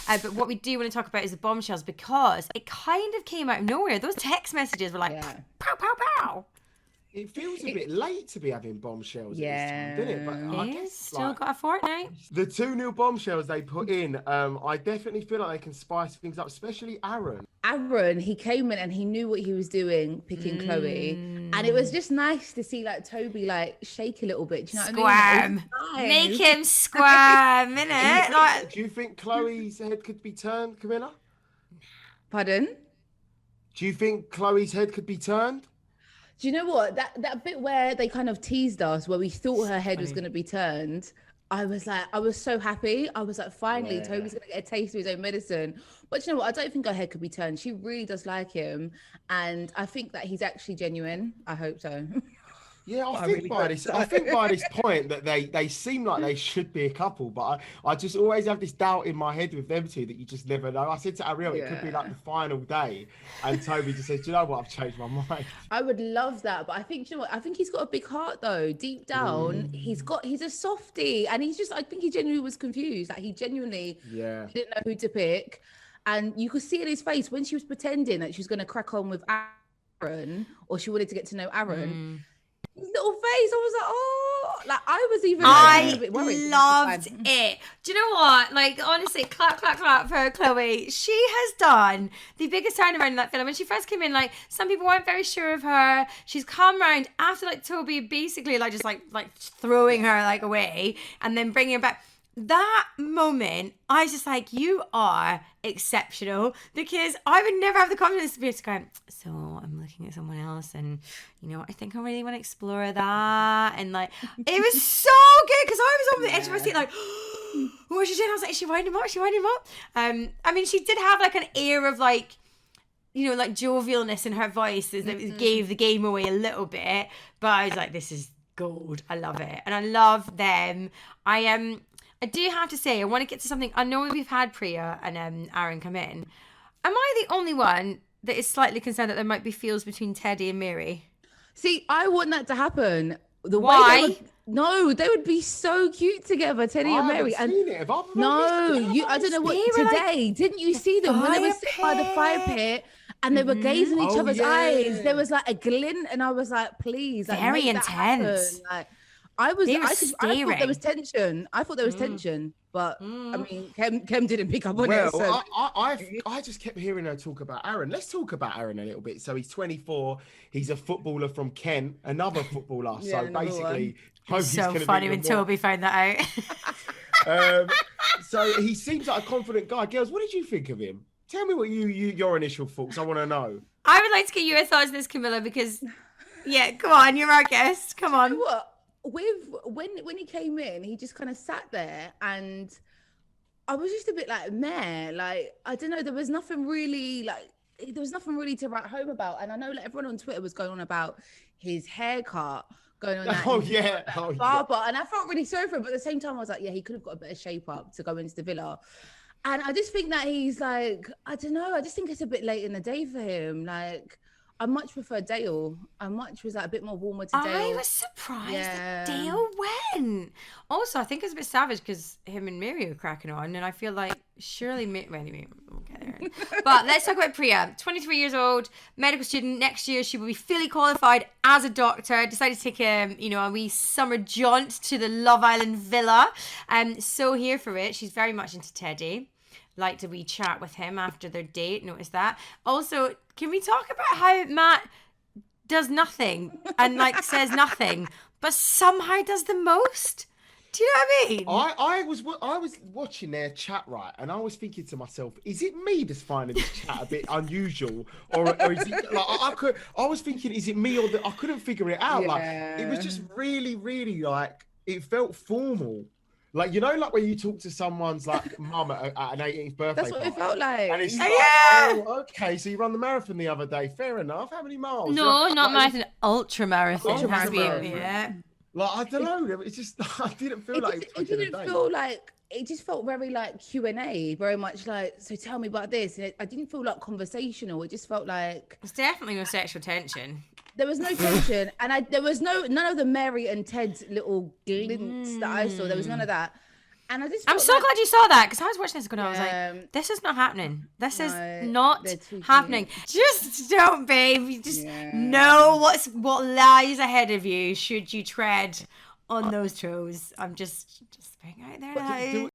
But what we do want to talk about is the bombshells, because it kind of came out of nowhere. Those text messages were like, pow, pow, pow. It feels a bit late to be having bombshells at this time, doesn't it? But I guess Still got a fortnight. The 2 new bombshells they put in, I definitely feel like they can spice things up, especially Aaron. Aaron, he came in and he knew what he was doing, picking Chloe. And it was just nice to see like Toby like shake a little bit. Do you know what I mean? Squirm. Make him squirm, innit? Do you think Chloe's head could be turned, Camilla? Pardon? Do you think Chloe's head could be turned? Do you know what? That bit where they kind of teased us, where we thought her head was going to be turned, I was so happy. I was like, finally, Toby's going to get a taste of his own medicine. But you know what? I don't think her head could be turned. She really does like him. And I think that he's actually genuine. I hope so. Yeah, I think by this point that they seem like they should be a couple, but I just always have this doubt in my head with them two that you just never know. I said to Ariel, it could be like the final day, and Toby just says, "Do you know what? I've changed my mind." I would love that, but I think, you know what? I think he's got a big heart though. Deep down, he's a softie, and I think he genuinely was confused. Like he genuinely didn't know who to pick, and you could see in his face when she was pretending that she was going to crack on with Aaron, or she wanted to get to know Aaron. His little face, I was like, oh, like I was even a bit worried. Loved it. Do you know what? Like, honestly, clap, clap, clap for Chloe. She has done the biggest turnaround in that film. When she first came in, like, some people weren't very sure of her. She's come around after, like, Toby basically, like, just, like throwing her, like, away and then bringing her back. That moment, I was just like, you are exceptional, because I would never have the confidence to be able to go, so I'm looking at someone else and, you know, I think I really want to explore that. And like, it was so good because I was on the edge of my seat like, what was she doing? I was like, is she winding him up? Is she winding him up? I mean, she did have like an air of like, you know, like jovialness in her voice that gave the game away a little bit. But I was like, this is gold. I love it. And I love them. I do have to say, I want to get to something. I know we've had Priya and Aaron come in. Am I the only one that is slightly concerned that there might be feels between Teddy and Mary? See, I want that to happen. Why? They would be so cute together, Teddy and Mary. I don't know what today. Didn't you see them when they were sitting by the fire pit and they were gazing in each other's eyes? There was like a glint, and I was like, please, like, very intense. Like, I thought there was tension. But I mean, Kem didn't pick up on it. So. I just kept hearing her talk about Aaron. Let's talk about Aaron a little bit. So he's 24. He's a footballer from Kent, another footballer. So basically, it's so funny when Toby found that out. So he seems like a confident guy. Girls, what did you think of him? Tell me what your initial thoughts. I want to know. I would like to get your thoughts on this, Camilla, because come on, you're our guest. Come on. You know what? When he came in, he just kind of sat there, and I was just a bit like, meh, like, I don't know, there was nothing really to write home about. And I know like everyone on Twitter was going on about his haircut, going on that barber, and I felt really sorry for him, but at the same time I was like, he could have got a better shape up to go into the villa. And I just think that he's like, I don't know, I just think it's a bit late in the day for him. Like, I much prefer Dale. I much was like a bit more warmer to Dale. I was surprised that Dale went. Also, I think it's a bit savage because him and Mary were cracking on, and I feel like surely anyway, we'll get there. But let's talk about Priya. 23 years old, medical student. Next year she will be fully qualified as a doctor. Decided to take a wee summer jaunt to the Love Island villa. So here for it. She's very much into Teddy. Liked a wee chat with him after their date. Notice that. Also, can we talk about how Matt does nothing and like says nothing, but somehow does the most? Do you know what I mean? I was watching their chat, right, and I was thinking to myself, is it me that's finding this chat a bit unusual, or is it like I was thinking, is it me, or I couldn't figure it out. Like it was just really, really like it felt formal. Like, you know, like when you talk to someone's like mum at an 18th birthday That's what it felt like. And it's like, okay, so you run the marathon the other day. Fair enough. How many miles? No, not marathon. Ultra marathon. Like, I don't know. It's just, I didn't feel like it didn't feel like, it just felt very like Q&A, very much like, so tell me about this. I didn't feel like conversational. It just felt like... It's definitely no sexual tension. There was no tension, and there was none of the Mary and Ted's little glints that I saw. There was none of that. And I just I'm felt so like, glad you saw that because I was watching this going on. I was Yeah. like, this is not happening. This is No, not they're too happening. cute. Just don't, babe. You just Yeah. know what lies ahead of you should you tread on those toes. I'm just being out there now.